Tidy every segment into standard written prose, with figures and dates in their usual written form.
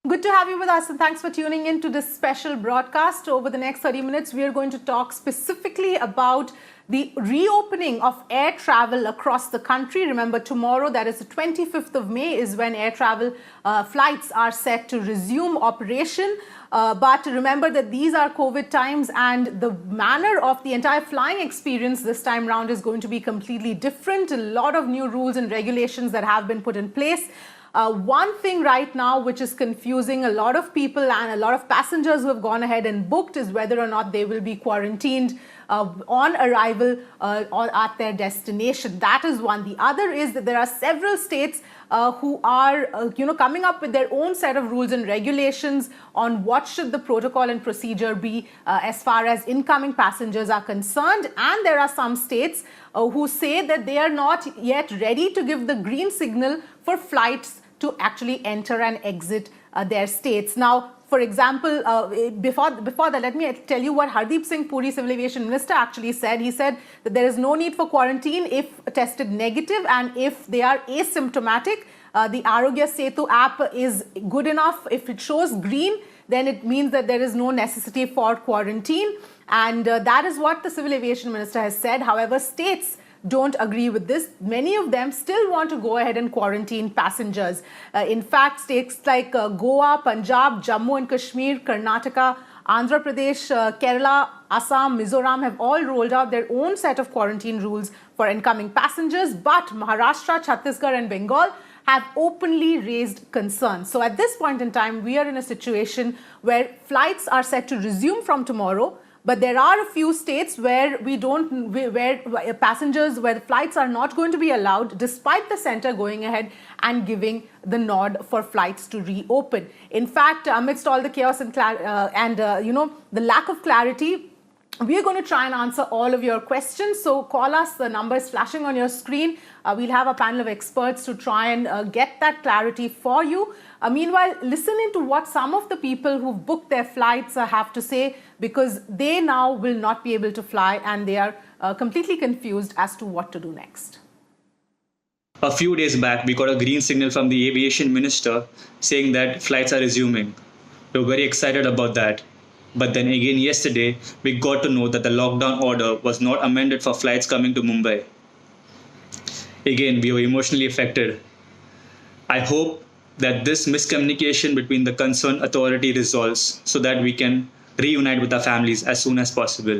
Good to have you with us, and thanks for tuning in to this special broadcast. Over the next 30 minutes, we are going to talk specifically about the reopening of air travel across the country. Remember, tomorrow, that is the 25th of May, is when air travel flights are set to resume operation. But remember that these are COVID times, and the manner of the entire flying experience this time round is going to be completely different. A lot of new rules and regulations that have been put in place. One thing right now which is confusing a lot of people and a lot of passengers who have gone ahead and booked is whether or not they will be quarantined on arrival or at their destination. That is one. The other is that there are several states who are coming up with their own set of rules and regulations on what should the protocol and procedure be as far as incoming passengers are concerned. And there are some states who say that they are not yet ready to give the green signal for flights to actually enter and exit their states. Now, for example, before that, let me tell you what Hardeep Singh, Puri Civil Aviation Minister, actually said. He said that there is no need for quarantine if tested negative and if they are asymptomatic. The Arogya Setu app is good enough. If it shows green, then it means that there is no necessity for quarantine. And that is what the Civil Aviation Minister has said. However, states don't agree with this. Many of them still want to go ahead and quarantine passengers. In fact, states like Goa, Punjab, Jammu and Kashmir, Karnataka, Andhra Pradesh, Kerala, Assam, Mizoram have all rolled out their own set of quarantine rules for incoming passengers. But Maharashtra, Chhattisgarh and Bengal have openly raised concerns. So at this point in time, we are in a situation where flights are set to resume from tomorrow. But there are a few states where passengers, where flights are not going to be allowed, despite the center going ahead and giving the nod for flights to reopen. In fact, amidst all the chaos and the lack of clarity, we are going to try and answer all of your questions. So call us. The number is flashing on your screen. We'll have a panel of experts to try and get that clarity for you. Meanwhile, listen into what some of the people who've booked their flights have to say, because they now will not be able to fly and they are completely confused as to what to do next. A few days back, we got a green signal from the aviation minister saying that flights are resuming. We're very excited about that. But then again yesterday, we got to know that the lockdown order was not amended for flights coming to Mumbai. Again, we were emotionally affected. I hope that this miscommunication between the concerned authority resolves so that we can reunite with our families as soon as possible.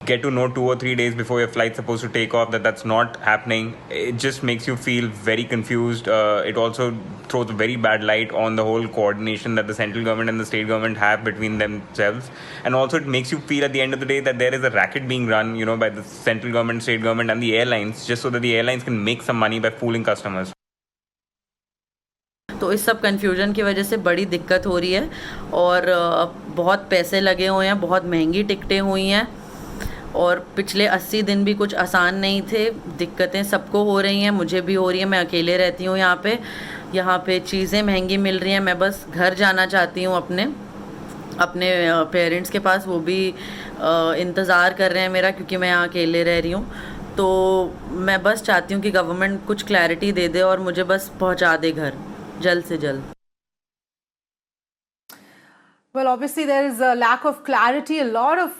Get to know 2 or 3 days before your flight's supposed to take off that that's not happening. It just makes you feel very confused. It also throws a very bad light on the whole coordination that the central government and the state government have between themselves. And also it makes you feel at the end of the day that there is a racket being run, by the central government, state government and the airlines, just so that the airlines can make some money by fooling customers. तो इस सब confusion की वजह से बड़ी दिक्कत हो रही है और बहुत पैसे लगे हुए हैं, बहुत महंगी टिकटें हुई हैं और पिछले 80 दिन भी कुछ आसान नहीं थे। दिक्कतें सबको हो रही हैं, मुझे भी हो रही है। मैं अकेले रहती हूँ यहाँ पे चीज़ें महंगी मिल रही हैं। मैं बस घर जाना चाहती हूँ अपने पेरेंट्स के पास। वो भी इंतज़ार कर रहे हैं मेरा, क्योंकि मैं यहाँ अकेले रह रही हूँ। तो मैं बस चाहती हूँ कि गवर्नमेंट कुछ क्लैरिटी दे दे और मुझे बस पहुँचा दे घर जल्द से जल्द। Well, obviously there is a lack of clarity. A lot of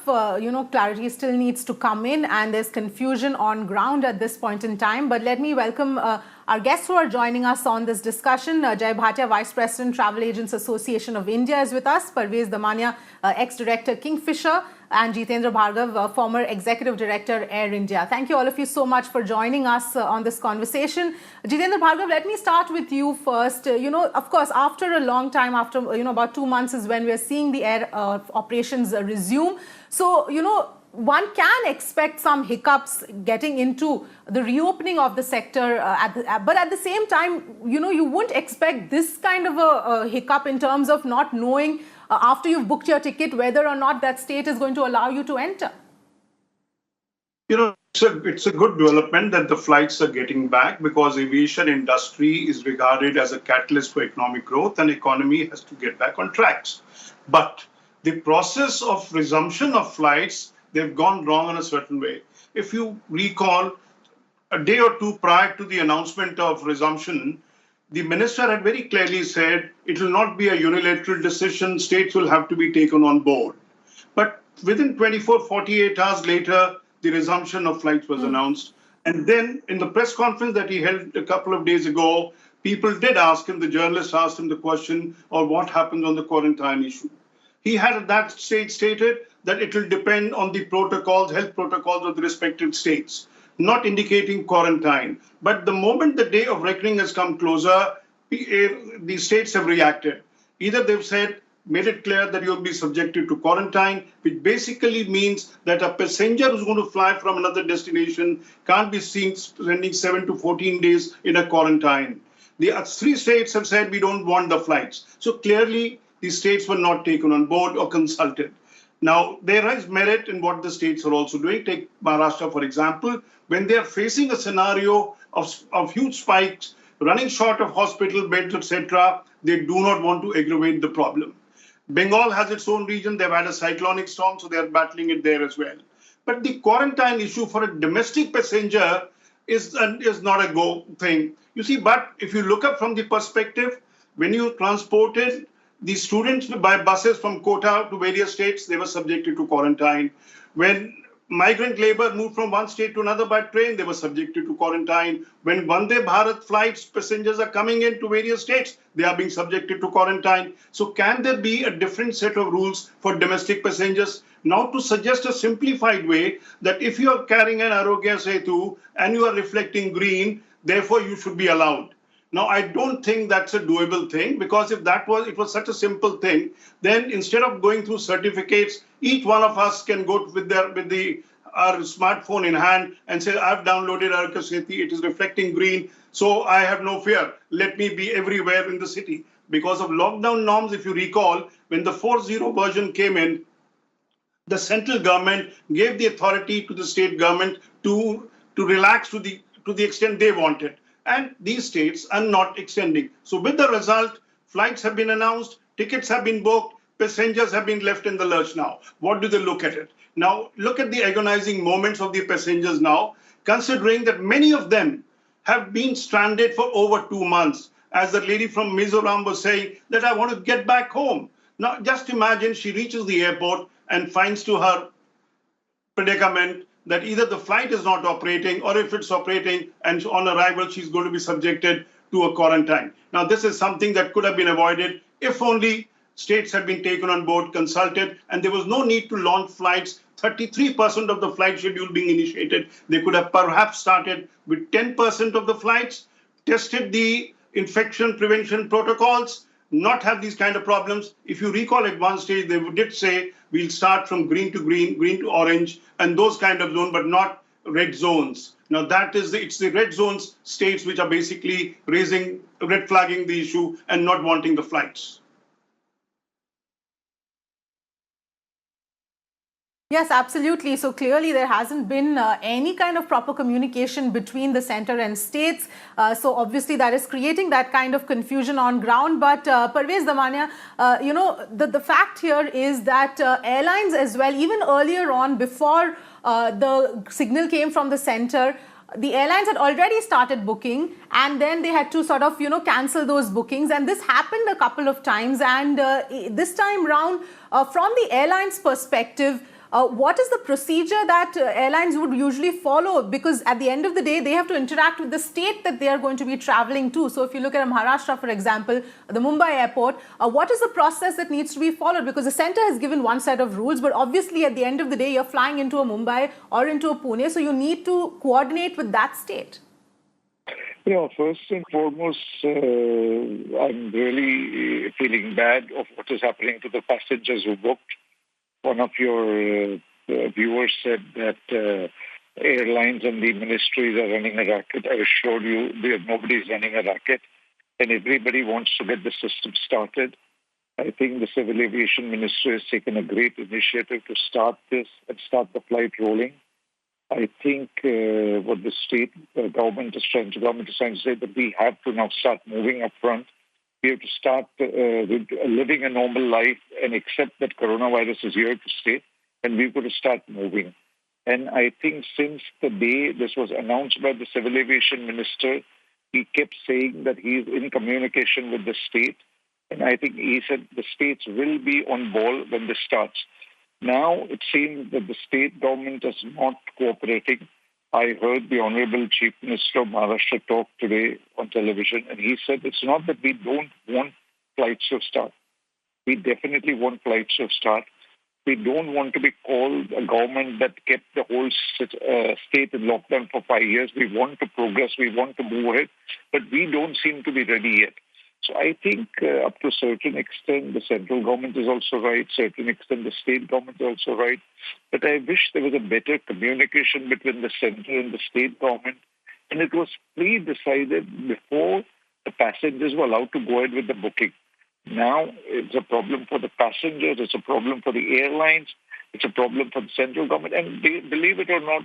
clarity still needs to come in, and there's confusion on ground at this point in time. But let me welcome our guests who are joining us on this discussion. Jay Bhatia, Vice President, Travel Agents Association of India, is with us. Parvez Damania, ex-director, Kingfisher, and Jitendra Bhargav, former Executive Director, Air India. Thank you all of you so much for joining us on this conversation. Jitendra Bhargav, let me start with you first. Of course, after a long time, after about 2 months is when we're seeing the air operations resume. So, one can expect some hiccups getting into the reopening of the sector, but at the same time, you wouldn't expect this kind of a hiccup in terms of not knowing after you've booked your ticket whether or not that state is going to allow you to enter. It's a good development that the flights are getting back, because aviation industry is regarded as a catalyst for economic growth and economy has to get back on tracks. But the process of resumption of flights, they've gone wrong in a certain way. If you recall, a day or two prior to the announcement of resumption, the minister had very clearly said it will not be a unilateral decision, states will have to be taken on board. But within 24, 48 hours later, the resumption of flights was announced. And then in the press conference that he held a couple of days ago, people did ask him, the journalists asked him the question of what happens on the quarantine issue. He had at that stage stated that it will depend on the protocols, health protocols of the respective states, not indicating quarantine. But the moment the day of reckoning has come closer, the states have reacted. Either they've said, made it clear that you'll be subjected to quarantine, which basically means that a passenger who's going to fly from another destination can't be seen spending 7 to 14 days in a quarantine. The 3 states have said we don't want the flights. So clearly, the states were not taken on board or consulted. Now, there is merit in what the states are also doing. Take Maharashtra, for example, when they are facing a scenario of huge spikes, running short of hospital beds, etc., they do not want to aggravate the problem. Bengal has its own region. They've had a cyclonic storm, so they're battling it there as well. But the quarantine issue for a domestic passenger is not a go thing. You see, but if you look up from the perspective, when you transported the students by buses from Kota to various states, they were subjected to quarantine. When migrant labor moved from one state to another by train, they were subjected to quarantine. When Vande Bharat flights, passengers are coming into various states, they are being subjected to quarantine. So can there be a different set of rules for domestic passengers? Now to suggest a simplified way that if you are carrying an Arogya Setu and you are reflecting green, therefore you should be allowed. Now, I don't think that's a doable thing, because if it was such a simple thing, then instead of going through certificates, each one of us can go with our smartphone in hand and say, I've downloaded Arogya Setu, it is reflecting green, so I have no fear. Let me be everywhere in the city. Because of lockdown norms, if you recall, when the 4.0 version came in, the central government gave the authority to the state government to relax to the extent they wanted. And these states are not extending. So with the result, flights have been announced, tickets have been booked, passengers have been left in the lurch now. What do they look at it? Now, look at the agonizing moments of the passengers now, considering that many of them have been stranded for over 2 months. As the lady from Mizoram was saying, that I want to get back home. Now, just imagine she reaches the airport and finds to her predicament that either the flight is not operating, or if it's operating and on arrival, she's going to be subjected to a quarantine. Now, this is something that could have been avoided if only states had been taken on board, consulted, and there was no need to launch flights. 33% of the flight schedule being initiated. They could have perhaps started with 10% of the flights, tested the infection prevention protocols, not have these kind of problems. If you recall, at one stage, they did say we'll start from green to green, green to orange, and those kind of zones, but not red zones. Now it's the red zones states which are basically red flagging the issue and not wanting the flights. Yes, absolutely. So clearly there hasn't been any kind of proper communication between the center and states. So obviously that is creating that kind of confusion on ground. But Parvez Damania, the fact here is that airlines as well, even earlier on, before the signal came from the center, the airlines had already started booking, and then they had to sort of, cancel those bookings. And this happened a couple of times. And this time round, from the airlines' perspective, what is the procedure that airlines would usually follow? Because at the end of the day, they have to interact with the state that they are going to be traveling to. So if you look at Maharashtra, for example, the Mumbai airport, what is the process that needs to be followed? Because the center has given one set of rules, but obviously at the end of the day, you're flying into a Mumbai or into a Pune, so you need to coordinate with that state. Yeah, first and foremost, I'm really feeling bad of what is happening to the passengers who booked. One of your viewers said that airlines and the ministries are running a racket. I assure you nobody's running a racket, and everybody wants to get the system started. I think the Civil Aviation Ministry has taken a great initiative to start this and start the flight rolling. I think what the state government is trying to say that we have to now start moving up front. We have to start with living a normal life and accept that coronavirus is here to stay, and we've got to start moving. And I think since the day this was announced by the Civil Aviation Minister, He kept saying that he is in communication with the state. And I think he said the states will be on ball when this starts. Now it seems that the state government is not cooperating. I heard the Honorable Chief Minister of Maharashtra talk today on television, and he said it's not that we don't want flights to start. We definitely want flights to start. We don't want to be called a government that kept the whole state in lockdown for 5 years. We want to progress. We want to move ahead, but we don't seem to be ready yet. So I think up to a certain extent, the central government is also right. Certain extent, the state government is also right. But I wish there was a better communication between the central and the state government. And it was pre-decided before the passengers were allowed to go ahead with the booking. Now it's a problem for the passengers. It's a problem for the airlines. It's a problem for the central government. And believe it or not,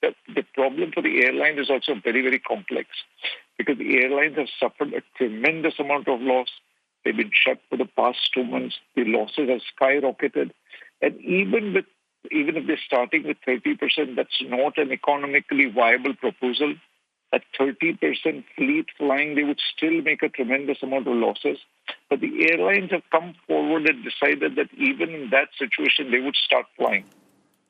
the problem for the airline is also very, very complex, because the airlines have suffered a tremendous amount of loss. They've been shut for the past 2 months. The losses have skyrocketed. And even if they're starting with 30%, that's not an economically viable proposal. At 30% fleet flying, they would still make a tremendous amount of losses. But the airlines have come forward and decided that even in that situation, they would start flying.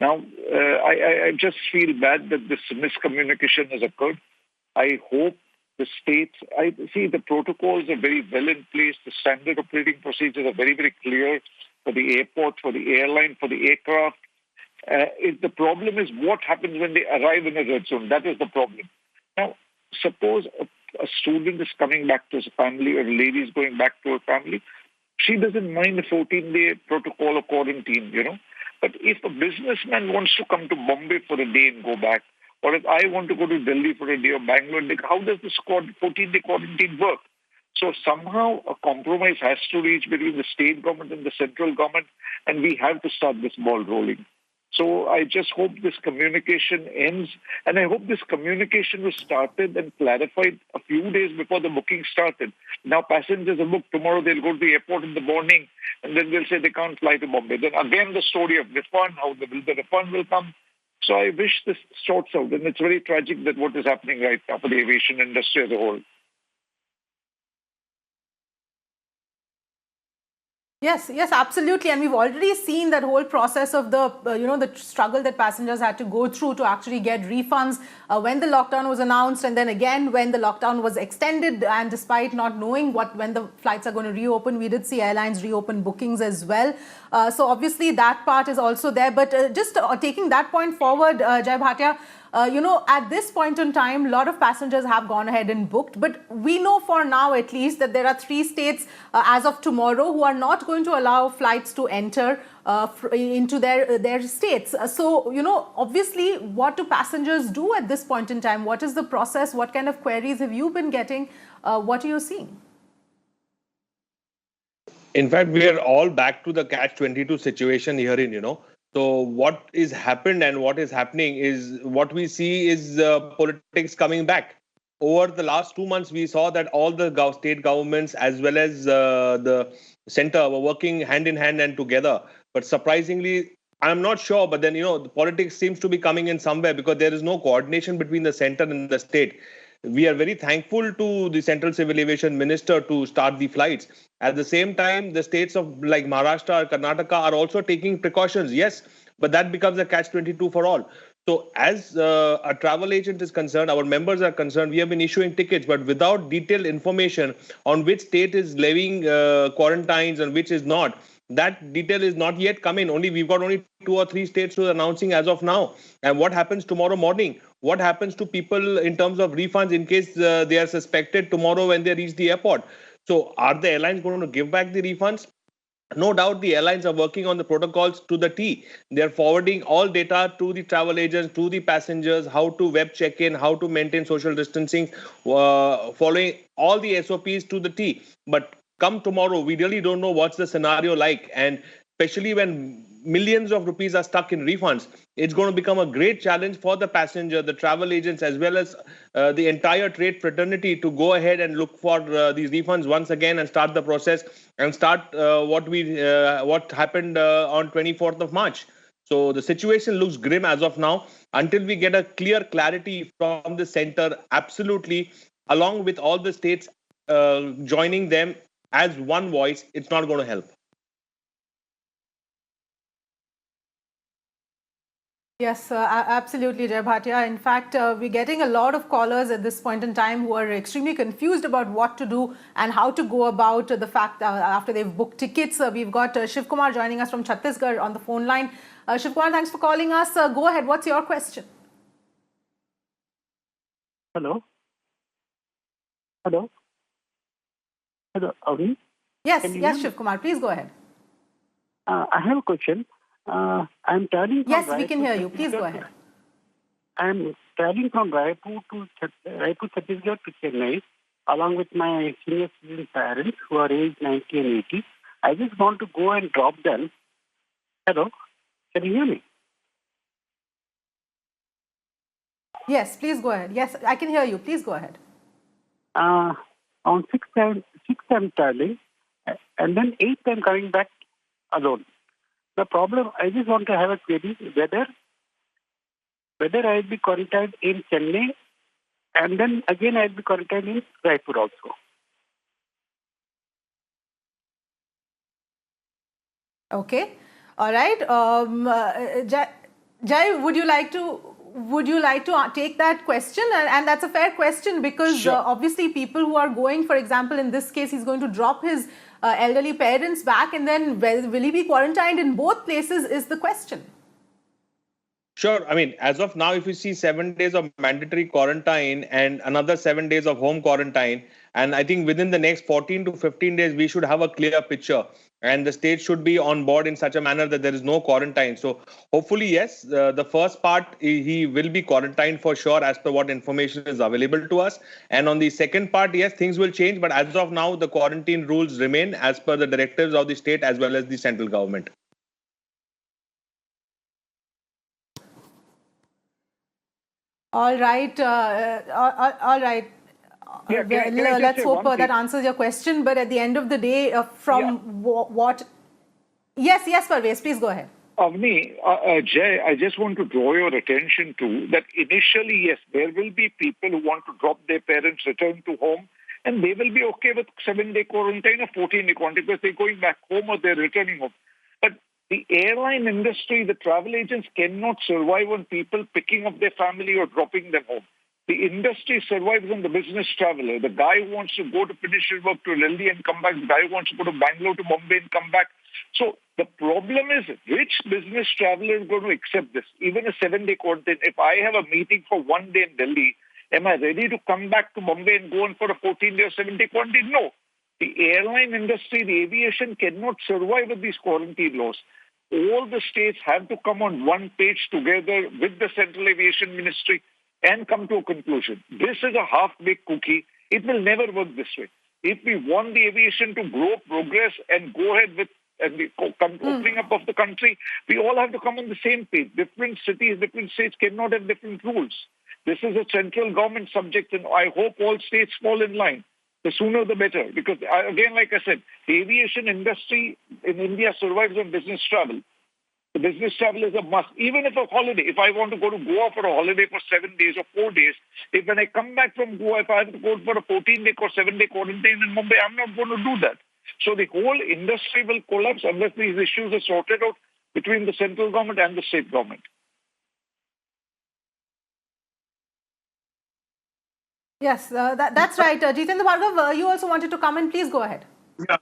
Now, I just feel bad that this miscommunication has occurred. I hope the states, I see the protocols are very well in place. The standard operating procedures are very, very clear for the airport, for the airline, for the aircraft. The problem is what happens when they arrive in a red zone. That is the problem. Now, suppose a student is coming back to his family, or a lady is going back to her family. She doesn't mind a 14-day protocol or quarantine, But if a businessman wants to come to Bombay for a day and go back, or if I want to go to Delhi for a day or Bangalore, how does this 14-day quarantine work? So somehow a compromise has to reach between the state government and the central government, and we have to start this ball rolling. So I just hope this communication ends, and I hope this communication was started and clarified a few days before the booking started. Now passengers are booked. Tomorrow they'll go to the airport in the morning, and then they'll say they can't fly to Bombay. Then again the story of refund, how the refund will come. So I wish this sorts out, and it's very tragic that what is happening right now for the aviation industry as a whole. Yes, absolutely. And we've already seen that whole process of the, the struggle that passengers had to go through to actually get refunds when the lockdown was announced, and then again when the lockdown was extended. And despite not knowing when the flights are going to reopen, we did see airlines reopen bookings as well. So obviously that part is also there. But just taking that point forward, Jai Bhatia, at this point in time, a lot of passengers have gone ahead and booked. But we know for now, at least, that there are 3 states as of tomorrow who are not going to allow flights to enter into their states. So, obviously, what do passengers do at this point in time? What is the process? What kind of queries have you been getting? What are you seeing? In fact, we are all back to the catch-22 situation herein, So what is happened and what is happening is what we see is politics coming back. Over the last 2 months, we saw that all the state governments as well as the center were working hand in hand and together. But surprisingly, I'm not sure, but then, the politics seems to be coming in somewhere because there is no coordination between the center and the state. We are very thankful to the Central Civil Aviation Minister to start the flights. At the same time, the states of like Maharashtra or Karnataka are also taking precautions. Yes, but that becomes a catch-22 for all. So as a travel agent is concerned, our members are concerned, we have been issuing tickets, but without detailed information on which state is levying quarantines and which is not. That detail is not yet come in. We've got only 2 or 3 states who are announcing as of now. And what happens tomorrow morning? What happens to people in terms of refunds in case they are suspected tomorrow when they reach the airport? So are the airlines going to give back the refunds? No doubt the airlines are working on the protocols to the T. They're forwarding all data to the travel agents, to the passengers, how to web check-in, how to maintain social distancing, following all the SOPs to the T. But come tomorrow, we really don't know what's the scenario like. And especially when millions of rupees are stuck in refunds, it's going to become a great challenge for the passenger, the travel agents, as well as the entire trade fraternity to go ahead and look for these refunds once again and start the process and start what happened on 24th of March. So the situation looks grim as of now. Until we get a clear clarity from the center, absolutely, along with all the states joining them as one voice, it's not going to help. Yes, absolutely, Jai Bhatia. In fact, we're getting a lot of callers at this point in time who are extremely confused about what to do and how to go about the fact after they've booked tickets. We've got Shiv Kumar joining us from Chhattisgarh on the phone line. Shiv Kumar, thanks for calling us. Go ahead. What's your question? Hello? Hello? Hello, Avi? Yes, yes, Shiv Kumar, please go ahead. I have a question. I'm traveling from Yes, we can hear you. Please go ahead. I'm traveling from Raipur, Chhattisgarh to Chennai, along with my senior citizen parents who are aged 90 and 80. I just want to go and drop them. Hello? Can you hear me? Yes, please go ahead. Yes, I can hear you. Please go ahead. On 6th I'm traveling, and then 8th I'm coming back alone. The problem, I just want to have a query whether I'll be quarantined in Chennai, and then again I'll be quarantined in Raipur also. Okay. All right. Jai, would you like to take that question? And that's a fair question because Sure. Obviously people who are going, for example, in this case, he's going to drop his elderly parents back, and then will he be quarantined in both places is the question. Sure. I mean, as of now, if you see 7 days of mandatory quarantine and another 7 days of home quarantine, and I think within the next 14 to 15 days, we should have a clear picture. And the state should be on board in such a manner that there is no quarantine. So hopefully, yes, the first part, he will be quarantined for sure as per what information is available to us. And on the second part, yes, things will change. But as of now, the quarantine rules remain as per the directives of the state as well as the central government. All right. All right. Yeah, can I just Let's say hope one that thing? answers your question. But at the end of the day, what? Yes, Parvez, please go ahead. Avni, Jay, I just want to draw your attention to that initially, yes, there will be people who want to drop their parents, return to home, and they will be okay with 7-day quarantine or 14-day quarantine because they're going back home or they're returning home. But the airline industry, the travel agents cannot survive on people picking up their family or dropping them home. The industry survives on the business traveler. The guy who wants to go to finish his work to Delhi and come back. The guy who wants to go to Bangalore to Bombay and come back. So the problem is, which business traveler is going to accept this? Even a 7-day quarantine. If I have a meeting for 1 day in Delhi, am I ready to come back to Bombay and go on for a 14-day or 7-day quarantine? No. The airline industry, the aviation cannot survive with these quarantine laws. All the states have to come on one page together with the Central Aviation Ministry and come to a conclusion. This is a half-baked cookie. It will never work this way. If we want the aviation to grow, progress, and go ahead with the opening up of the country, we all have to come on the same page. Different cities, different states cannot have different rules. This is a central government subject, and I hope all states fall in line. The sooner the better. Because, again, like I said, the aviation industry in India survives on business travel. The business travel is a must. Even if a holiday, if I want to go to Goa for a holiday for 7 days or 4 days, if when I come back from Goa, if I have to go for a 14-day or 7-day quarantine in Mumbai, I'm not going to do that. So the whole industry will collapse unless these issues are sorted out between the central government and the state government. Yes, that's right. Jitendra Bhargav, you also wanted to comment. Please go ahead. Yeah,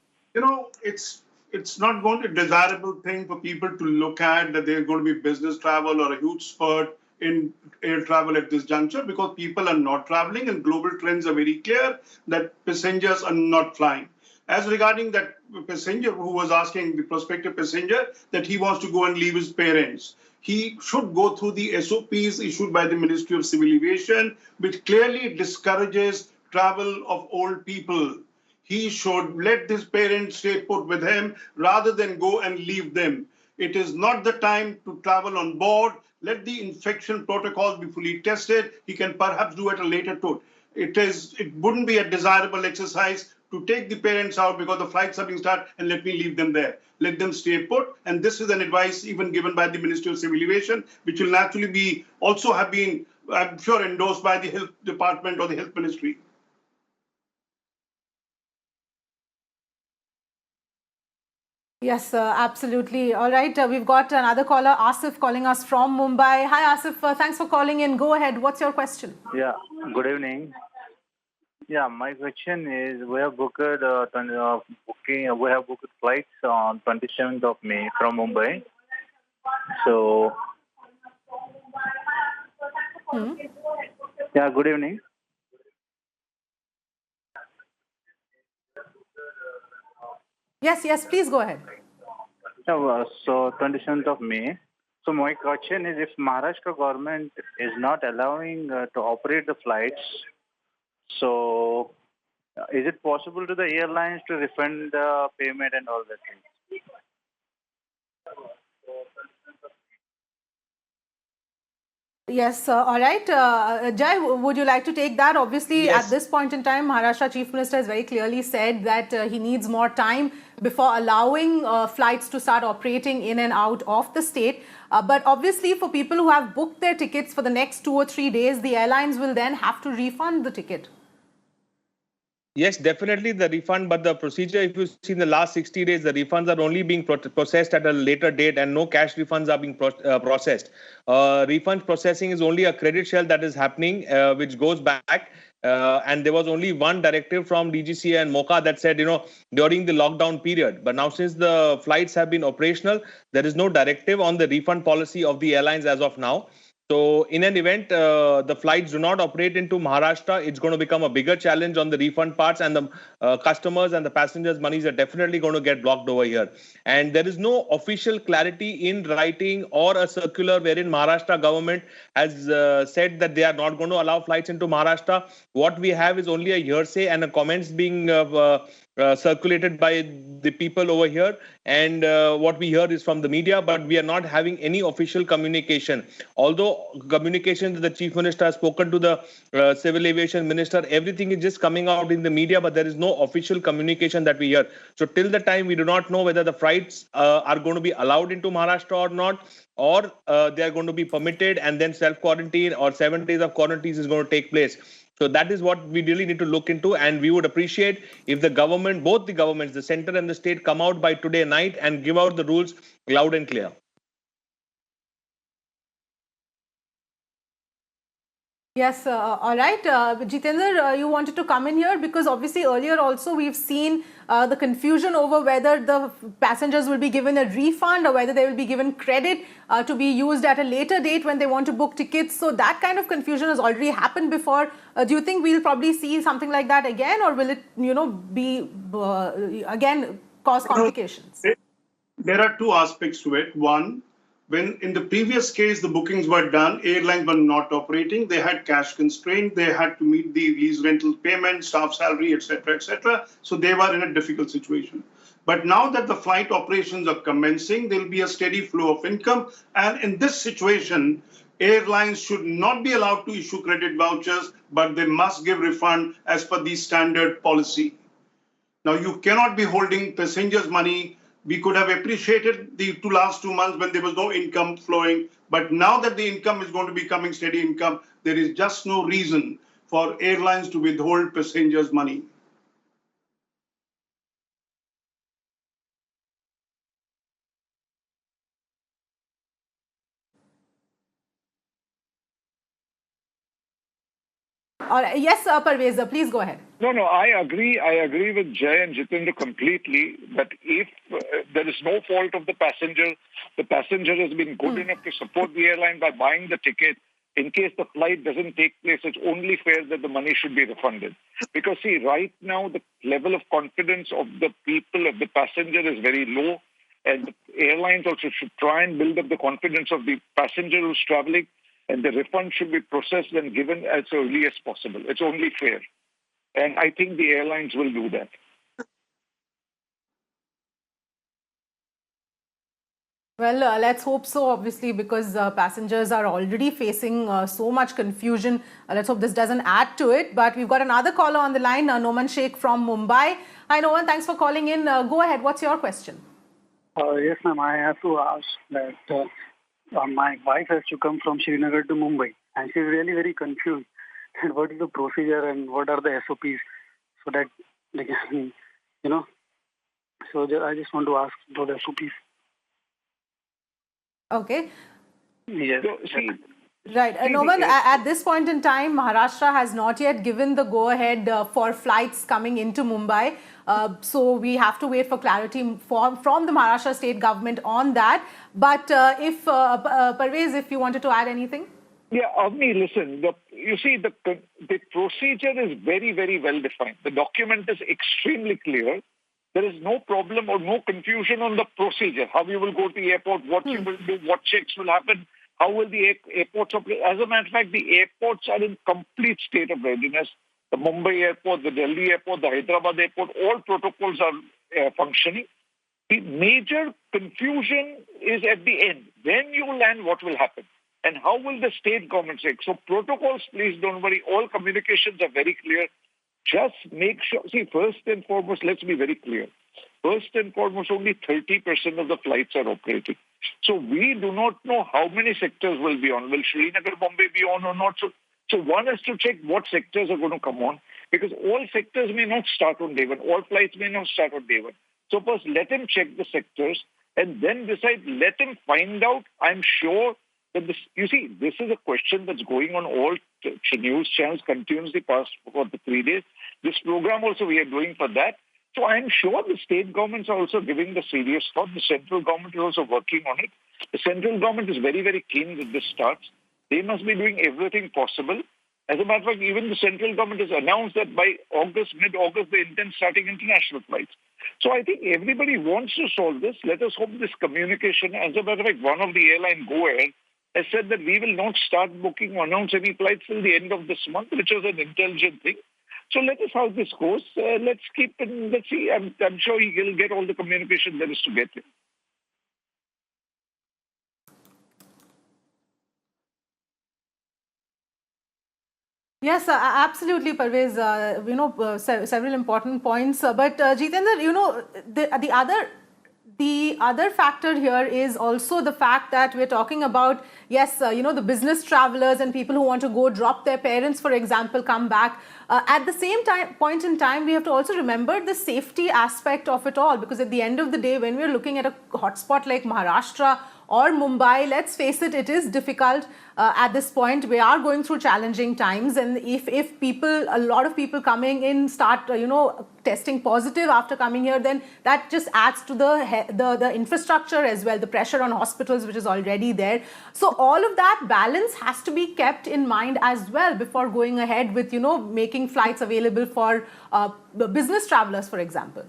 it's not going to be a desirable thing for people to look at that there's going to be business travel or a huge spurt in air travel at this juncture because people are not traveling and global trends are very clear that passengers are not flying. As regarding that passenger who was asking, the prospective passenger, that he wants to go and leave his parents, he should go through the SOPs issued by the Ministry of Civil Aviation, which clearly discourages travel of old people. He should let his parents stay put with him rather than go and leave them. It is not the time to travel on board. Let the infection protocols be fully tested. He can perhaps do at a later date. It wouldn't be a desirable exercise to take the parents out because the flights are being started and let me leave them there. Let them stay put. And this is an advice even given by the Ministry of Civil Aviation, which will naturally be also have been, I'm sure, endorsed by the Health Department or the Health Ministry. Yes, absolutely. All right, we've got another caller, Asif, calling us from Mumbai. Hi, Asif. Thanks for calling in. Go ahead. What's your question? Yeah, good evening. Yeah, my question is we have booked we have booked flights on 27th of May from Mumbai. So yeah, good evening. Yes, please go ahead. So 27th of May. So my question is if Maharashtra government is not allowing to operate the flights, so is it possible to the airlines to refund the payment and all that things? Yes, all right. Jai, would you like to take that? Obviously, Yes. at this point in time, Maharashtra Chief Minister has very clearly said that he needs more time before allowing flights to start operating in and out of the state. But obviously, for people who have booked their tickets for the next 2 or 3 days, the airlines will then have to refund the ticket. Yes, definitely the refund, but the procedure, if you see in the last 60 days, the refunds are only being processed at a later date and no cash refunds are being processed. Refund processing is only a credit shell that is happening, which goes back. And there was only one directive from DGCA and MOCA that said, during the lockdown period. But now since the flights have been operational, there is no directive on the refund policy of the airlines as of now. So in an event, the flights do not operate into Maharashtra, it's going to become a bigger challenge on the refund parts, and the customers and the passengers' monies are definitely going to get blocked over here. And there is no official clarity in writing or a circular wherein Maharashtra government has said that they are not going to allow flights into Maharashtra. What we have is only a hearsay and a comments being circulated by the people over here, and what we hear is from the media, but we are not having any official communication. Although communication to the Chief Minister has spoken to the Civil Aviation Minister, everything is just coming out in the media, but there is no official communication that we hear. So till the time we do not know whether the flights are going to be allowed into Maharashtra or not, or they are going to be permitted and then self-quarantine or 7 days of quarantine is going to take place. So that is what we really need to look into, and we would appreciate if the government, both the governments, the center and the state, come out by today night and give out the rules loud and clear. Yes, all right. Jitendra, you wanted to come in here because obviously earlier also we've seen the confusion over whether the passengers will be given a refund or whether they will be given credit to be used at a later date when they want to book tickets. So that kind of confusion has already happened before. Do you think we'll probably see something like that again, or will it, be again cause complications? There are two aspects to it. One, when in the previous case the bookings were done, airlines were not operating. They had cash constraint. They had to meet the lease rental payment, staff salary, etc., etc. So they were in a difficult situation. But now that the flight operations are commencing, there will be a steady flow of income. And in this situation, airlines should not be allowed to issue credit vouchers, but they must give refund as per the standard policy. Now, you cannot be holding passengers' money. We could have appreciated the last 2 months when there was no income flowing. But now that the income is going to be coming steady income, there is just no reason for airlines to withhold passengers' money. All right. Yes, Parvez, please go ahead. No, I agree. I agree with Jay and Jitendra completely that if there is no fault of the passenger has been good enough to support the airline by buying the ticket. In case the flight doesn't take place, it's only fair that the money should be refunded. Because see, right now the level of confidence of the people, of the passenger, is very low. And the airlines also should try and build up the confidence of the passenger who's traveling. And the refund should be processed and given as early as possible. It's only fair. And I think the airlines will do that. Well, let's hope so, obviously, because passengers are already facing so much confusion. Let's hope this doesn't add to it. But we've got another caller on the line, Noman Sheikh from Mumbai. Hi, Noman. Thanks for calling in. Go ahead. What's your question? Yes, ma'am. I have to ask that my wife has to come from Srinagar to Mumbai, and she's really very confused. And what is the procedure and what are the SOPs so that they can, So I just want to ask about the SOPs. Okay. Yes. So, see, Right. Noman, at this point in time, Maharashtra has not yet given the go-ahead for flights coming into Mumbai. So we have to wait for clarity from the Maharashtra state government on that. But Parvez, if you wanted to add anything? yeah, Avni, listen, you see, the procedure is very, very well defined. The document is extremely clear. There is no problem or no confusion on the procedure, how you will go to the airport, what you will do, what checks will happen, how will the airports operate. As a matter of fact, the airports are in complete state of readiness. The Mumbai airport, the Delhi airport, the Hyderabad airport, all protocols are functioning. The major confusion is at the end. When you land, what will happen? And how will the state government say? So protocols, please don't worry. All communications are very clear. Just make sure. See, first and foremost, let's be very clear. First and foremost, only 30% of the flights are operating. So we do not know how many sectors will be on. Will Srinagar, Bombay be on or not? So one has to check what sectors are going to come on, because all sectors may not start on day one. All flights may not start on day one. So first, let him check the sectors and then decide. Let him find out. I'm sure that this, you see, this is a question that's going on all news channels continuously past for the 3 days. This program also we are doing for that. So I'm sure the state governments are also giving the serious thought. The central government is also working on it. The central government is very, very keen that this starts. They must be doing everything possible. As a matter of fact, even the central government has announced that by August, mid-August, they intend starting international flights. So I think everybody wants to solve this. Let us hope this communication, as a matter of fact, one of the airline Go Air has said that we will not start booking or announce any flights till the end of this month, which was an intelligent thing. So let us how this goes. Let's keep it. Let's see. I'm sure he'll get all the communication there is to get it. Yes, absolutely, Parvez. Several important points. But Jitendra, the other factor here is also the fact that we're talking about, yes, the business travelers and people who want to go drop their parents, for example, come back. At the same point in time, we have to also remember the safety aspect of it all, because at the end of the day, when we're looking at a hotspot like Maharashtra or Mumbai, let's face it, it is difficult at this point. We are going through challenging times, and if a lot of people coming in start testing positive after coming here, then that just adds to the infrastructure as well, the pressure on hospitals which is already there. So all of that balance has to be kept in mind as well before going ahead with making flights available for business travelers, for example.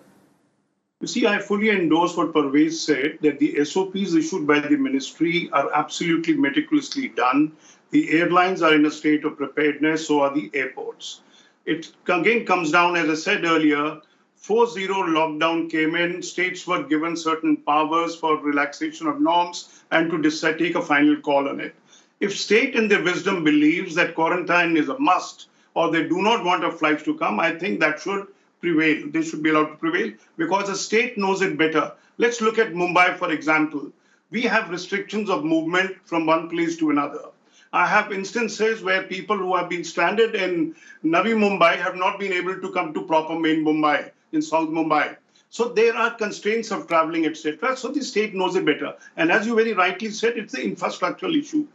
You see, I fully endorse what Parvez said, that the SOPs issued by the ministry are absolutely meticulously done. The airlines are in a state of preparedness, so are the airports. It again comes down, as I said earlier, 4-0 lockdown came in, states were given certain powers for relaxation of norms and to take a final call on it. If state in their wisdom believes that quarantine is a must, or they do not want our flights to come, I think that should prevail. They should be allowed to prevail because the state knows it better. Let's look at Mumbai, for example. We have restrictions of movement from one place to another. I have instances where people who have been stranded in Navi Mumbai have not been able to come to proper main Mumbai, in South Mumbai. So there are constraints of traveling, etc. So the state knows it better. And as you very rightly said, it's the infrastructural issue.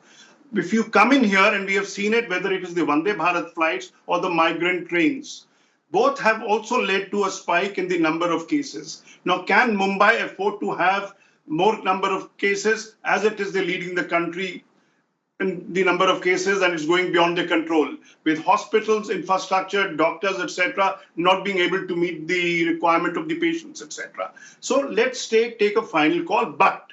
If you come in here, and we have seen it, whether it is the Vande Bharat flights or the migrant trains, both have also led to a spike in the number of cases. Now, can Mumbai afford to have more number of cases, as it is leading the country in the number of cases, and it's going beyond their control, with hospitals, infrastructure, doctors, etc., not being able to meet the requirement of the patients, etc. So let's take a final call, but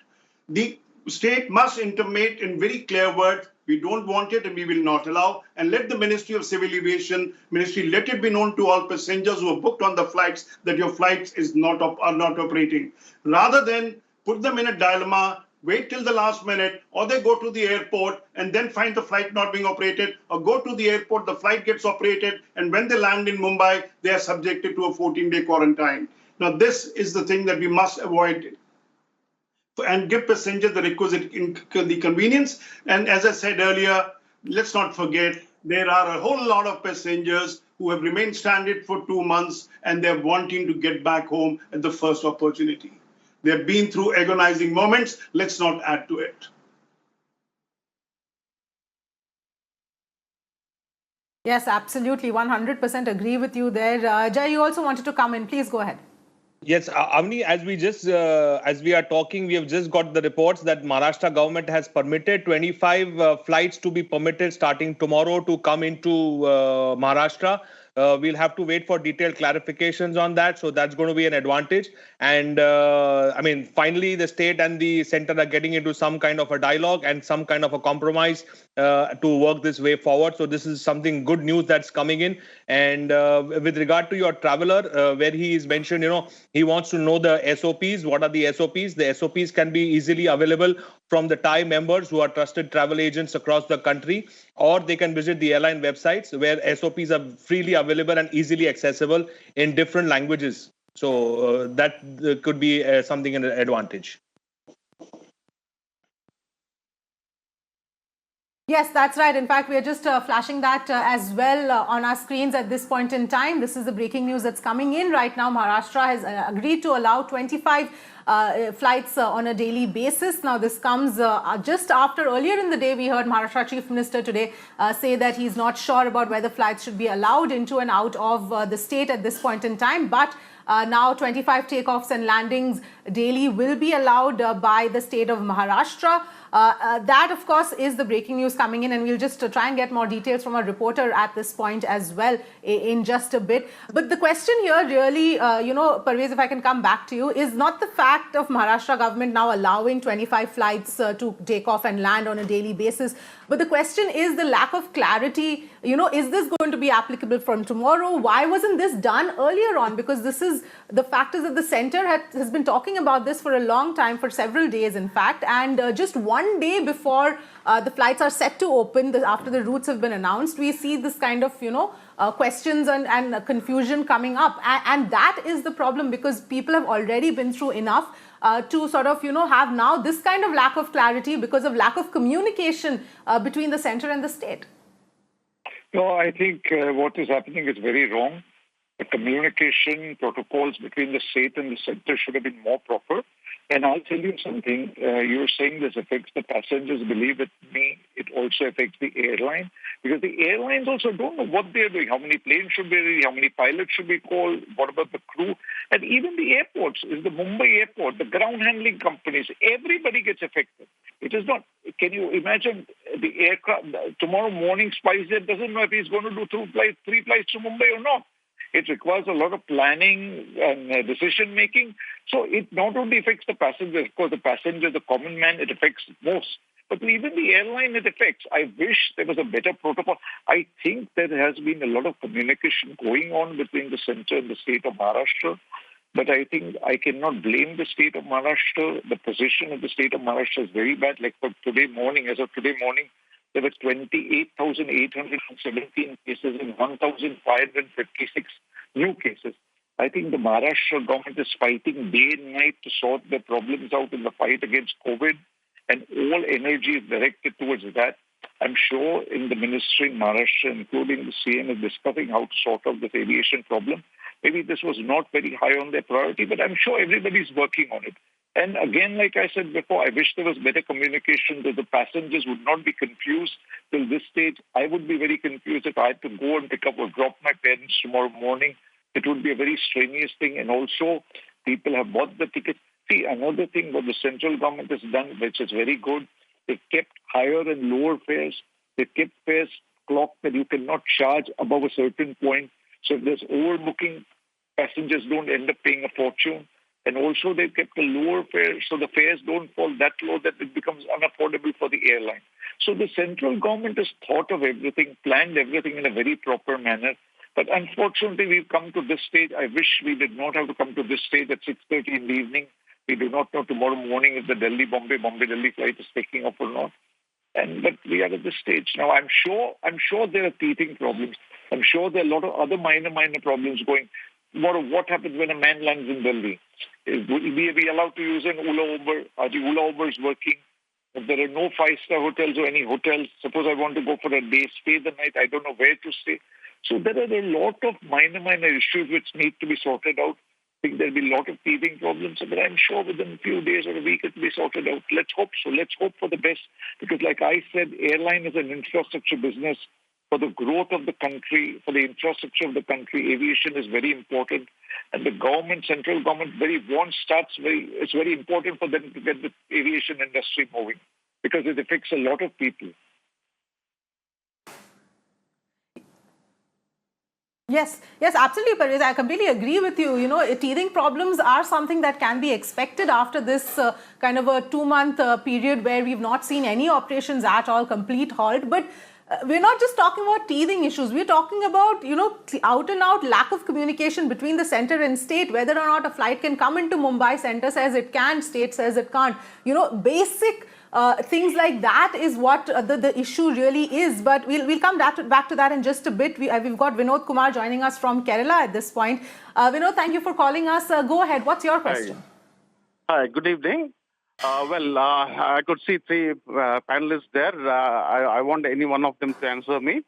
the state must intimate in very clear words, we don't want it and we will not allow, and let the Ministry of Civil Aviation, let it be known to all passengers who are booked on the flights that your flights are not operating. Rather than put them in a dilemma, wait till the last minute, or they go to the airport and then find the flight not being operated, or go to the airport, the flight gets operated, and when they land in Mumbai, they are subjected to a 14-day quarantine. Now, this is the thing that we must avoid, and give passengers the requisite convenience. And as I said earlier, let's not forget, there are a whole lot of passengers who have remained stranded for 2 months and they're wanting to get back home at the first opportunity. They've been through agonizing moments. Let's not add to it. Yes, absolutely. 100% agree with you there. Jay, you also wanted to come in. Please go ahead. Yes, Avni, as we are talking, we have just got the reports that Maharashtra government has permitted 25 flights to be permitted starting tomorrow to come into Maharashtra. We'll have to wait for detailed clarifications on that. So that's going to be an advantage. And I mean, finally, the state and the center are getting into some kind of a dialogue and some kind of a compromise to work this way forward. So this is something good news that's coming in. And with regard to your traveler, where he is mentioned, he wants to know the SOPs. What are the SOPs? The SOPs can be easily available from the TIE members who are trusted travel agents across the country, or they can visit the airline websites where SOPs are freely available and easily accessible in different languages. So that could be something an advantage. Yes, that's right. In fact, we are just flashing that as well on our screens at this point in time. This is the breaking news that's coming in right now. Maharashtra has agreed to allow 25 flights on a daily basis. Now, this comes just after earlier in the day, we heard Maharashtra Chief Minister today say that he's not sure about whether flights should be allowed into and out of the state at this point in time. But now 25 takeoffs and landings daily will be allowed by the state of Maharashtra. That, of course, is the breaking news coming in, and we'll just try and get more details from a reporter at this point as well in just a bit. But the question here really, Parvez, if I can come back to you, is not the fact of Maharashtra government now allowing 25 flights to take off and land on a daily basis, but the question is the lack of clarity. Is this going to be applicable from tomorrow? Why wasn't this done earlier on? Because this is the fact is that the center has been talking about this for a long time, for several days, in fact, and just one day before the flights are set to open, after the routes have been announced, we see this kind of, questions and confusion coming up. And that is the problem, because people have already been through enough to sort of, have now this kind of lack of clarity because of lack of communication between the center and the state. No, I think what is happening is very wrong. The communication protocols between the state and the center should have been more proper. And I'll tell you something. You're saying this affects the passengers. Believe with me, it also affects the airline, because the airlines also don't know what they're doing. How many planes should be ready? How many pilots should be called? What about the crew? And even the airports, is the Mumbai airport, the ground handling companies, everybody gets affected. It is not. Can you imagine the aircraft tomorrow morning? SpiceJet doesn't know if he's going to do three flights to Mumbai or not. It requires a lot of planning and decision making. So it not only affects the passenger, of course, the passenger, the common man, it affects most. But even the airline it affects. I wish there was a better protocol. I think there has been a lot of communication going on between the center and the state of Maharashtra. But I think I cannot blame the state of Maharashtra. The position of the state of Maharashtra is very bad. Like for today morning, as of today morning, there were 28,817 cases and 1,556 new cases. I think the Maharashtra government is fighting day and night to sort their problems out in the fight against COVID, and all energy is directed towards that. I'm sure in the ministry in Maharashtra, including the CM, is discussing how to sort out this aviation problem. Maybe this was not very high on their priority, but I'm sure everybody's working on it. And again, like I said before, I wish there was better communication, that the passengers would not be confused till this stage. I would be very confused if I had to go and pick up or drop my parents tomorrow morning. It would be a very strenuous thing. And also, people have bought the tickets. See, another thing what the central government has done, which is very good, they kept higher and lower fares. They kept fares clocked that you cannot charge above a certain point. So if there's overbooking, passengers don't end up paying a fortune. And also they've kept a lower fare, so the fares don't fall that low that it becomes unaffordable for the airline. So the central government has thought of everything, planned everything in a very proper manner. But unfortunately, we've come to this stage. I wish we did not have to come to this stage at 6:30 in the evening. We do not know tomorrow morning if the Bombay-Delhi flight is taking off or not. But we are at this stage. Now, I'm sure there are teething problems. I'm sure there are a lot of other minor problems going. Tomorrow, what happens when a man lands in Delhi? Will we be allowed to use an Ola Uber? Are the Ola Ubers working? If there are no five-star hotels or any hotels, suppose I want to go for a day, stay the night, I don't know where to stay. So there are a lot of minor issues which need to be sorted out. I think there'll be a lot of teething problems, but I'm sure within a few days or a week it will be sorted out. Let's hope so. Let's hope for the best, because like I said, airline is an infrastructure business. For the growth of the country, for the infrastructure of the country, aviation is very important. And the government, central government, it's very important for them to get the aviation industry moving, because it affects a lot of people. Yes, absolutely, Parvez. I completely agree with you. Teething problems are something that can be expected after this kind of a 2-month period where we've not seen any operations at all, complete halt. But we're not just talking about teething issues. We're talking about, out and out lack of communication between the center and state, whether or not a flight can come into Mumbai. Center says it can, state says it can't. Basic things like that is what the issue really is. But we'll come back to that in just a bit. We've got Vinod Kumar joining us from Kerala at this point. Vinod, thank you for calling us. Go ahead. What's your question? Hi, good evening. I could see 3 panelists there. I want any one of them to answer me.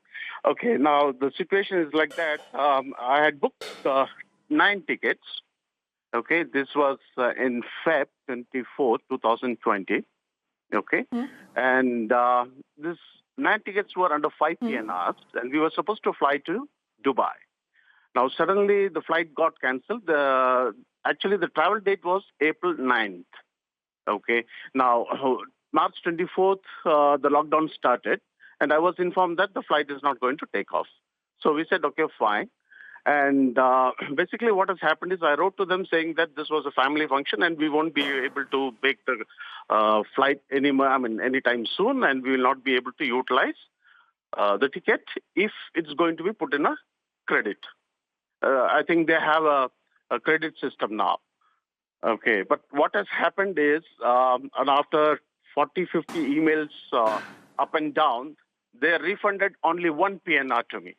Okay, now the situation is like that. I had booked 9 tickets. Okay, this was in Feb 24, 2020. Okay, and this 9 tickets were under 5 PNRs, and we were supposed to fly to Dubai. Now, suddenly the flight got cancelled. Actually, the travel date was April 9th. Okay. Now, March 24th, the lockdown started, and I was informed that the flight is not going to take off. So we said, okay, fine. And basically what has happened is I wrote to them saying that this was a family function and we won't be able to make the flight anytime soon, and we will not be able to utilize the ticket if it's going to be put in a credit. I think they have a credit system now. Okay, but what has happened is, and after 40, 50 emails up and down, they refunded only 1 PNR to me.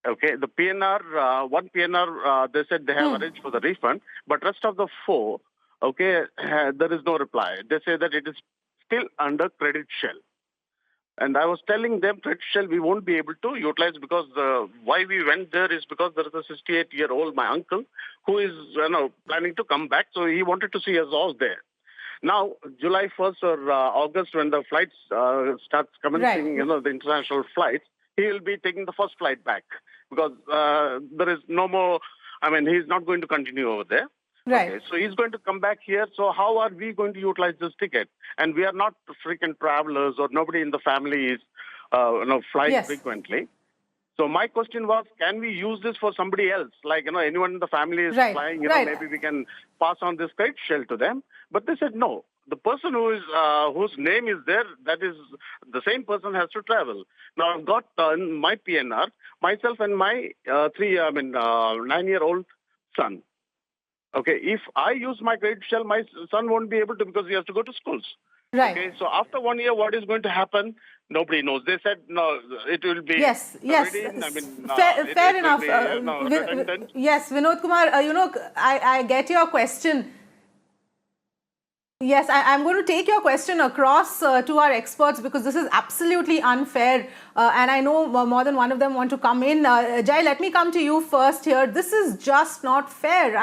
Okay, the PNR, 1 PNR, they said they have arranged for the refund, but rest of the 4, okay, there is no reply. They say that it is still under credit shell. And I was telling them, credit shell, we won't be able to utilize, because why we went there is because there is a 68-year-old, my uncle, who is planning to come back. So he wanted to see us all there. Now, July 1st or August, when the flights starts commencing, the international flights, he will be taking the first flight back, because there is no more, he's not going to continue over there. Right. Okay, so he's going to come back here. So how are we going to utilize this ticket? And we are not frequent travelers, or nobody in the family is flying frequently. So my question was, can we use this for somebody else? Like, anyone in the family is flying, maybe we can pass on this credit shell to them. But they said, no, the person who is whose name is there, that is the same person has to travel. Now I've got my PNR, myself and my 9-year-old son. Okay, if I use my credit shell, my son won't be able to, because he has to go to schools. Right. Okay, so after 1 year, what is going to happen? Nobody knows. They said, no, it will be... Yes. Fair enough. Yes, Vinod Kumar, I get your question. Yes, I'm going to take your question across to our experts, because this is absolutely unfair. And I know more than one of them want to come in. Jai, let me come to you first here. This is just not fair.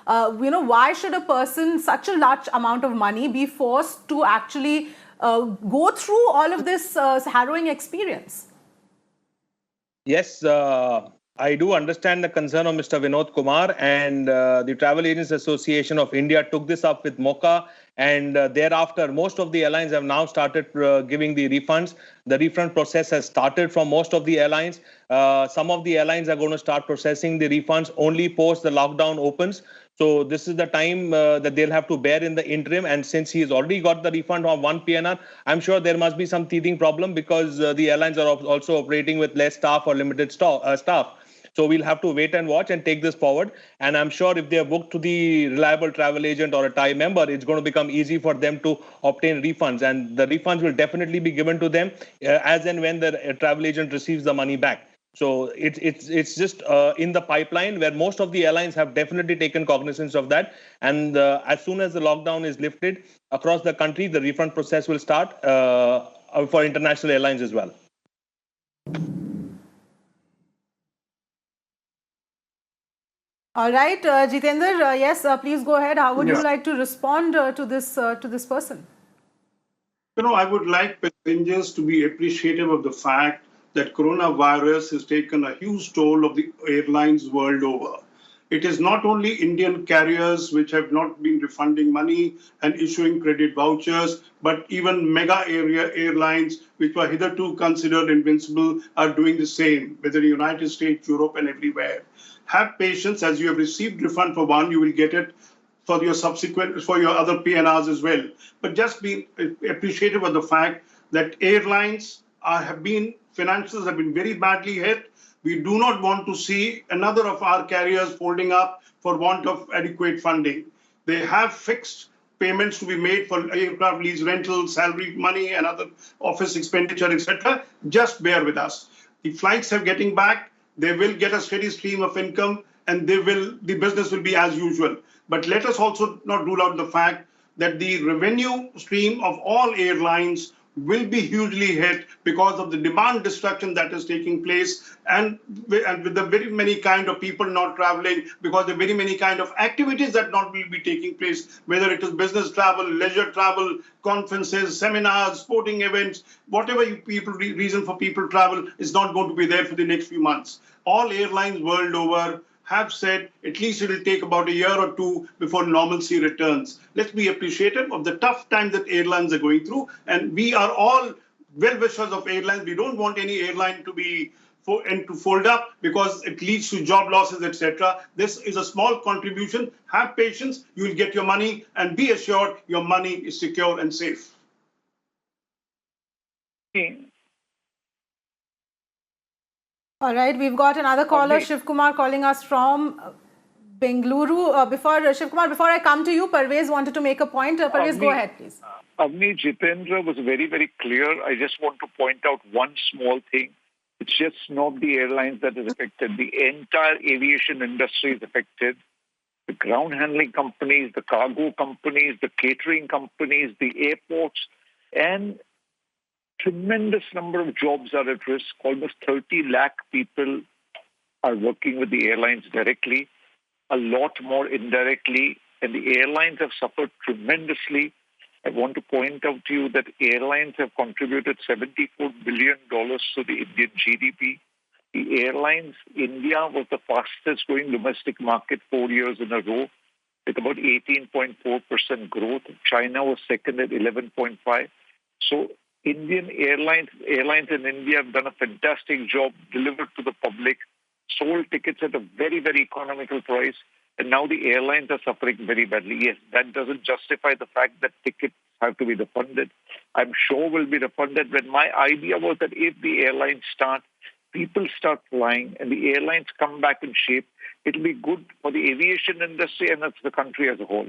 Why should a person, such a large amount of money, be forced to actually go through all of this harrowing experience? Yes, I do understand the concern of Mr. Vinod Kumar, and the Travel Agents Association of India took this up with MOCA, and thereafter most of the airlines have now started giving the refunds. The refund process has started from most of the airlines. Some of the airlines are going to start processing the refunds only post the lockdown opens. So this is the time that they'll have to bear in the interim. And since he's already got the refund of 1 PNR, I'm sure there must be some teething problem, because the airlines are also operating with less staff or limited staff. So we'll have to wait and watch and take this forward. And I'm sure if they are booked to the reliable travel agent or a TIE member, it's going to become easy for them to obtain refunds. And the refunds will definitely be given to them as and when the travel agent receives the money back. So it's just in the pipeline, where most of the airlines have definitely taken cognizance of that. And as soon as the lockdown is lifted across the country, the refund process will start for international airlines as well. All right, Jitendra, yes, please go ahead. How would you like to respond to this person? I would like passengers to be appreciative of the fact that coronavirus has taken a huge toll of the airlines world over. It is not only Indian carriers which have not been refunding money and issuing credit vouchers, but even mega area airlines which were hitherto considered invincible are doing the same, whether in the United States, Europe, and everywhere. Have patience. As you have received refund for one, you will get it for your other PNRs as well. But just be appreciative of the fact that airlines financials have been very badly hit. We do not want to see another of our carriers folding up for want of adequate funding. They have fixed payments to be made for aircraft lease rental, salary money, and other office expenditure, etc. Just bear with us. The flights are getting back. They will get a steady stream of income, and the business will be as usual. But let us also not rule out the fact that the revenue stream of all airlines will be hugely hit because of the demand destruction that is taking place, and with the very many kind of people not traveling, because the very many kind of activities that not will be taking place, whether it is business travel, leisure travel, conferences, seminars, sporting events, whatever reason for people travel is not going to be there for the next few months. All airlines world over have said at least it will take about a year or two before normalcy returns. Let's be appreciative of the tough time that airlines are going through. And we are all well-wishers of airlines. We don't want any airline to fold up because it leads to job losses, etc. This is a small contribution. Have patience. You will get your money, and be assured your money is secure and safe. All right, we've got another caller, Shiv Kumar, calling us from Bengaluru. Before I come to you, Parvez wanted to make a point. Parvez, go ahead, please. Avni, Jitendra was very, very clear. I just want to point out one small thing. It's just not the airlines that is affected. The entire aviation industry is affected. The ground handling companies, the cargo companies, the catering companies, the airports, and tremendous number of jobs are at risk. Almost 30 lakh people are working with the airlines directly, a lot more indirectly, and the airlines have suffered tremendously. I want to point out to you that airlines have contributed $74 billion to the Indian GDP. The airlines, India was the fastest growing domestic market 4 years in a row with about 18.4% growth. China was second at 11.5%. So Indian airlines in India have done a fantastic job, delivered to the public, sold tickets at a very, very economical price, and now the airlines are suffering very badly. Yes, that doesn't justify the fact that tickets have to be refunded. I'm sure will be refunded. When my idea was that if the airlines people start flying and the airlines come back in shape, it'll be good for the aviation industry and the country as a whole.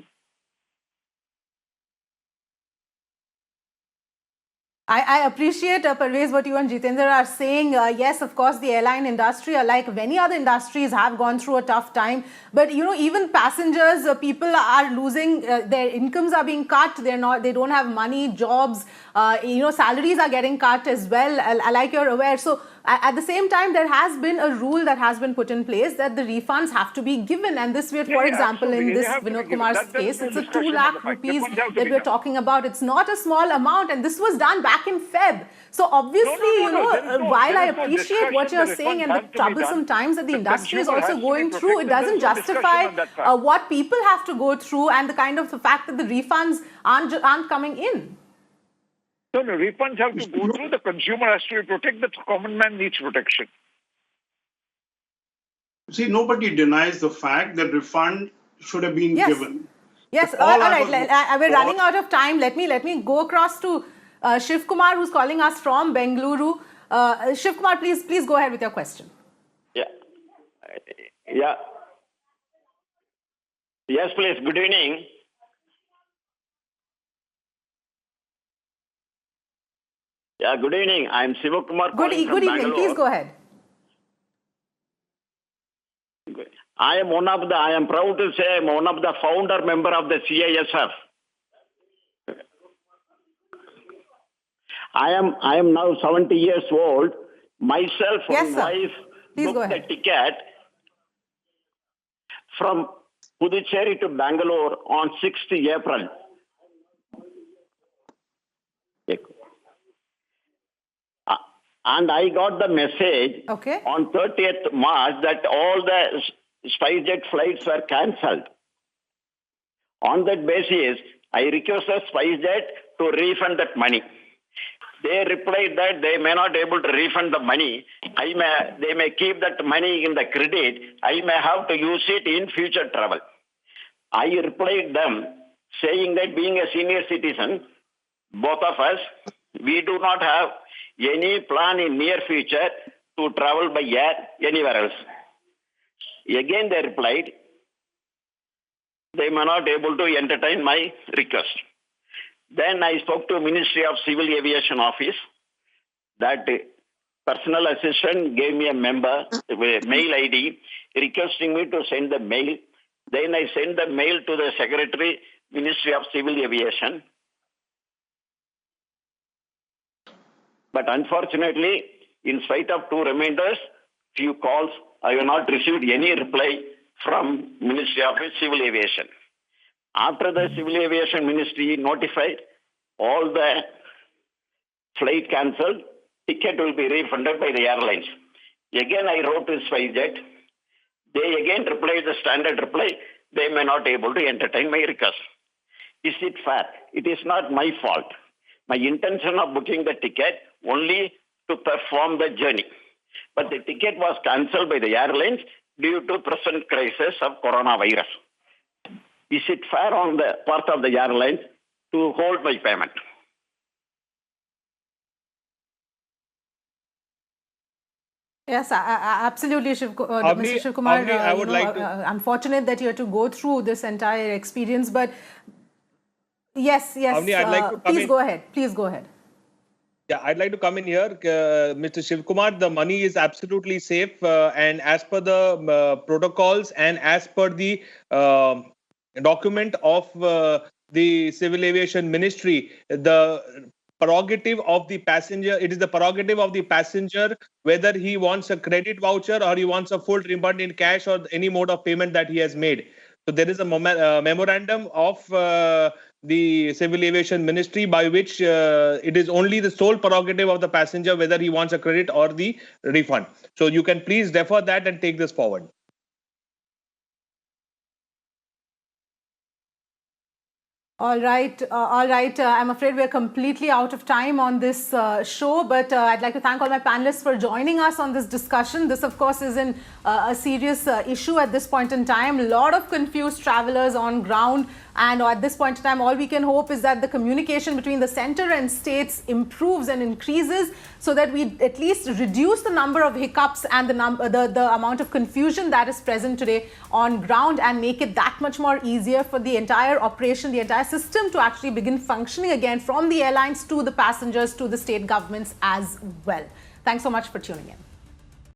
I appreciate, Parvez, what you and Jitendra are saying. Yes, of course, the airline industry, like many other industries, have gone through a tough time. But, even passengers, people are losing, their incomes are being cut. They don't have money, jobs, salaries are getting cut as well, like you're aware. So at the same time, there has been a rule that has been put in place that the refunds have to be given. And this, for example, in this Vinod Kumar's case, it's a 2 lakh rupees that we're talking about. It's not a small amount. And this was done back in Feb. So obviously, while I appreciate what you're saying and the troublesome times that the industry is also going through, it doesn't justify what people have to go through and the kind of the fact that the refunds aren't coming in. No, refunds have to go through. The consumer has to be protected. The common man needs protection. See, nobody denies the fact that refund should have been given. Yes, all right. We're running out of time. Let me go across to Shiv Kumar, who's calling us from Bengaluru. Shiv Kumar, please go ahead with your question. Yeah. Yes, please. Good evening. Yeah, good evening. I'm Siva Kumar. Good evening. Bangalore. Please go ahead. I am proud to say I'm one of the founder member of the CISF. I am now 70 years old. Myself and wife booked the ticket from Puducherry to Bangalore on 6th April. And I got the message on 30th March that all the SpiceJet flights were cancelled. On that basis, I requested SpiceJet to refund that money. They replied that they may not be able to refund the money. They may keep that money in the credit. I may have to use it in future travel. I replied them saying that being a senior citizen, both of us, we do not have any plan in near future to travel by air anywhere else. Again, they replied, they may not be able to entertain my request. Then I spoke to Ministry of Civil Aviation Office. That personal assistant gave me a mail ID requesting me to send the mail. Then I sent the mail to the Secretary, Ministry of Civil Aviation. But unfortunately, in spite of 2 reminders, few calls, I have not received any reply from Ministry of Civil Aviation. After the Civil Aviation Ministry notified, all the flight cancelled, ticket will be refunded by the airlines. Again, I wrote to SpiceJet. They again replied the standard reply, they may not be able to entertain my request. Is it fair? It is not my fault. My intention of booking the ticket only to perform the journey. But the ticket was cancelled by the airlines due to present crisis of coronavirus. Is it fair on the part of the airlines to hold my payment? Yes, absolutely, Mr. Shiv Kumar. I would like to... unfortunate that you had to go through this entire experience, but yes, Avni, I'd like to please go ahead. Please go ahead. Yeah, I'd like to come in here. Mr. Shiv Kumar, the money is absolutely safe, and as per the protocols and as per the document of the Civil Aviation Ministry, the prerogative of the passenger, it is the prerogative of the passenger whether he wants a credit voucher or he wants a full refund in cash or any mode of payment that he has made. So there is a memorandum of the Civil Aviation Ministry by which it is only the sole prerogative of the passenger whether he wants a credit or the refund. So you can please defer that and take this forward. All right. I'm afraid we're completely out of time on this show, but I'd like to thank all my panelists for joining us on this discussion. This, of course, is a serious issue at this point in time. A lot of confused travelers on ground, and at this point in time, all we can hope is that the communication between the center and states improves and increases so that we at least reduce the number of hiccups and the amount of confusion that is present today on ground, and make it that much more easier for the entire operation, the entire system to actually begin functioning again, from the airlines to the passengers to the state governments as well. Thanks so much for tuning in.